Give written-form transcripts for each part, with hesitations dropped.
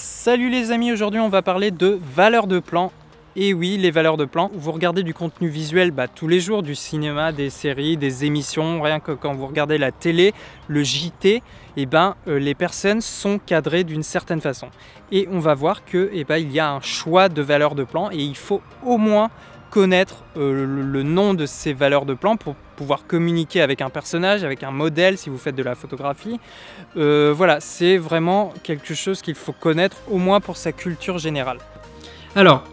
Salut les amis, aujourd'hui on va parler de valeurs de plan. Et oui, les valeurs de plan, vous regardez du contenu visuel tous les jours, du cinéma, des séries, des émissions, rien que quand vous regardez la télé, le JT, les personnes sont cadrées d'une certaine façon. Et on va voir que il y a un choix de valeurs de plan et il faut au moins connaître le nom de ces valeurs de plan pour pouvoir communiquer avec un personnage, avec un modèle si vous faites de la photographie. Voilà, c'est vraiment quelque chose qu'il faut connaître au moins pour sa culture générale. Alors,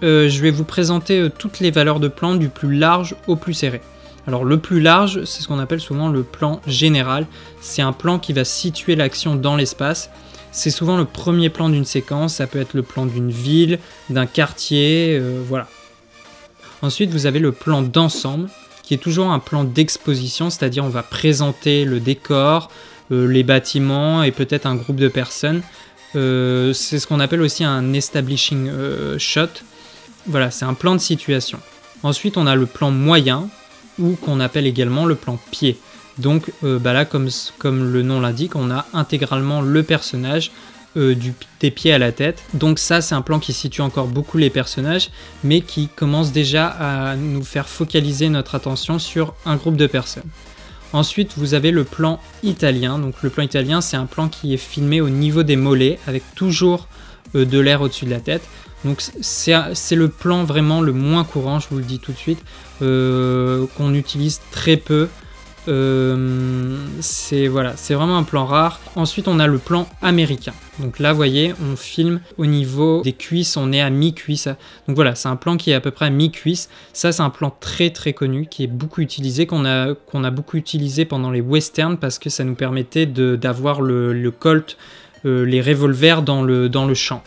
je vais vous présenter toutes les valeurs de plan du plus large au plus serré. Alors le plus large, c'est ce qu'on appelle souvent le plan général. C'est un plan qui va situer l'action dans l'espace. C'est souvent le premier plan d'une séquence, ça peut être le plan d'une ville, d'un quartier, voilà. Ensuite, vous avez le plan d'ensemble, qui est toujours un plan d'exposition, c'est-à-dire on va présenter le décor, les bâtiments et peut-être un groupe de personnes. C'est ce qu'on appelle aussi un establishing shot. Voilà, c'est un plan de situation. Ensuite, on a le plan moyen, ou qu'on appelle également le plan pied. Donc là, comme le nom l'indique, on a intégralement le personnage des pieds à la tête. Donc ça, c'est un plan qui situe encore beaucoup les personnages, mais qui commence déjà à nous faire focaliser notre attention sur un groupe de personnes. Ensuite, vous avez le plan italien. Donc le plan italien, c'est un plan qui est filmé au niveau des mollets, avec toujours de l'air au-dessus de la tête. Donc c'est le plan vraiment le moins courant, je vous le dis tout de suite, qu'on utilise très peu. C'est vraiment un plan rare. Ensuite, on a le plan américain. Donc là, vous voyez, on filme au niveau des cuisses, on est à mi-cuisse. Donc voilà, c'est un plan qui est à peu près à mi-cuisse. Ça, c'est un plan très très connu, qui est beaucoup utilisé, qu'on a beaucoup utilisé pendant les westerns, parce que ça nous permettait d'avoir le Colt, les revolvers dans le champ.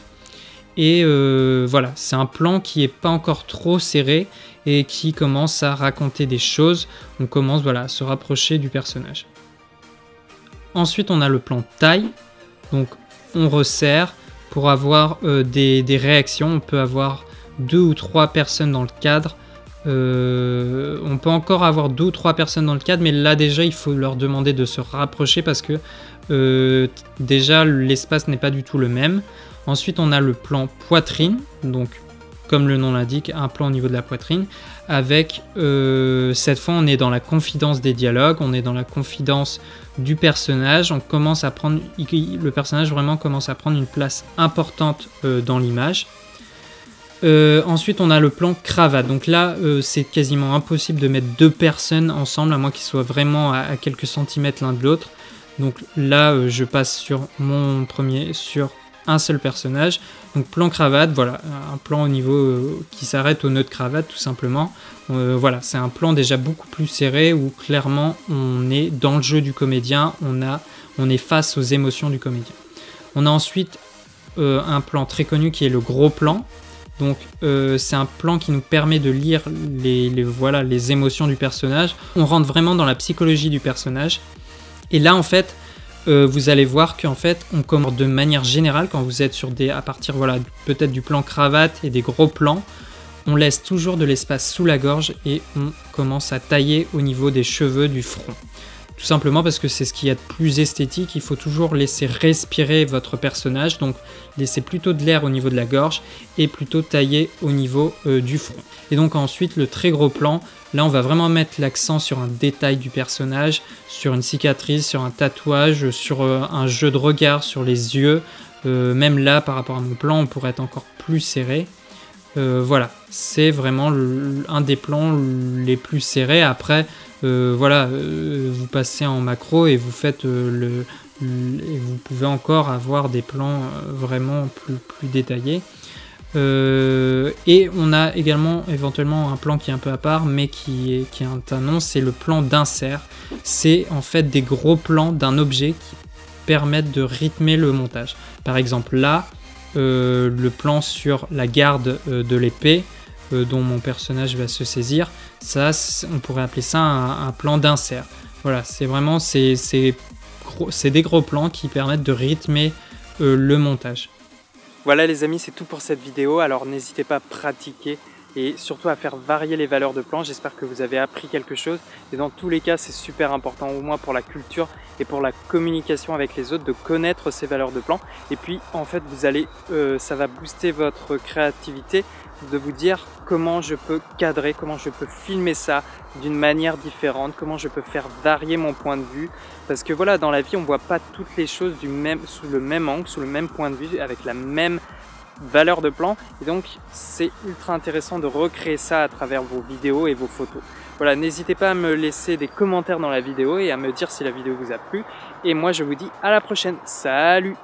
Et voilà, c'est un plan qui n'est pas encore trop serré et qui commence à raconter des choses. On commence à se rapprocher du personnage. Ensuite, on a le plan taille. Donc, on resserre pour avoir des réactions. On peut avoir 2 ou 3 personnes dans le cadre. On peut encore avoir 2 ou 3 personnes dans le cadre, mais là déjà, il faut leur demander de se rapprocher parce que déjà, l'espace n'est pas du tout le même. Ensuite, on a le plan poitrine, donc comme le nom l'indique, un plan au niveau de la poitrine, avec cette fois on est dans la confidence des dialogues, on est dans la confidence du personnage, le personnage vraiment commence à prendre une place importante dans l'image. Ensuite, on a le plan cravate, donc là c'est quasiment impossible de mettre 2 personnes ensemble, à moins qu'ils soient vraiment à quelques centimètres l'un de l'autre. Donc là, je passe sur un seul personnage. Donc plan cravate, voilà, un plan au niveau qui s'arrête au nœud de cravate tout simplement. Voilà, c'est un plan déjà beaucoup plus serré où clairement on est dans le jeu du comédien, on est face aux émotions du comédien. On a ensuite un plan très connu qui est le gros plan. Donc c'est un plan qui nous permet de lire les émotions du personnage. On rentre vraiment dans la psychologie du personnage. Et là en fait, vous allez voir qu'en fait, on commence de manière générale, quand vous êtes à partir peut-être du plan cravate et des gros plans, on laisse toujours de l'espace sous la gorge et on commence à tailler au niveau des cheveux du front. Tout simplement parce que c'est ce qu'il y a de plus esthétique, il faut toujours laisser respirer votre personnage, donc laisser plutôt de l'air au niveau de la gorge et plutôt tailler au niveau du front. Et donc ensuite le très gros plan, là on va vraiment mettre l'accent sur un détail du personnage, sur une cicatrice, sur un tatouage, sur un jeu de regard, sur les yeux. Même là par rapport à mon plan on pourrait être encore plus serré. Voilà, c'est vraiment un des plans les plus serrés. Après, vous passez en macro et vous faites et vous pouvez encore avoir des plans vraiment plus détaillés. Et on a également éventuellement un plan qui est un peu à part, mais qui a un nom, c'est le plan d'insert. C'est en fait des gros plans d'un objet qui permettent de rythmer le montage. Par exemple là, le plan sur la garde de l'épée dont mon personnage va se saisir, ça on pourrait appeler ça un plan d'insert. Voilà, c'est vraiment c'est des gros plans qui permettent de rythmer le montage. Voilà les amis, c'est tout pour cette vidéo, alors n'hésitez pas à pratiquer et surtout à faire varier les valeurs de plan. J'espère que vous avez appris quelque chose et dans tous les cas c'est super important, au moins pour la culture et pour la communication avec les autres, de connaître ces valeurs de plan. Et puis en fait vous allez, ça va booster votre créativité, de vous dire comment je peux cadrer, comment je peux filmer ça d'une manière différente, comment je peux faire varier mon point de vue, parce que voilà, dans la vie on voit pas toutes les choses sous le même angle, sous le même point de vue, avec la même valeur de plan, et donc c'est ultra intéressant de recréer ça à travers vos vidéos et vos photos. Voilà, n'hésitez pas à me laisser des commentaires dans la vidéo et à me dire si la vidéo vous a plu, et moi je vous dis à la prochaine, salut!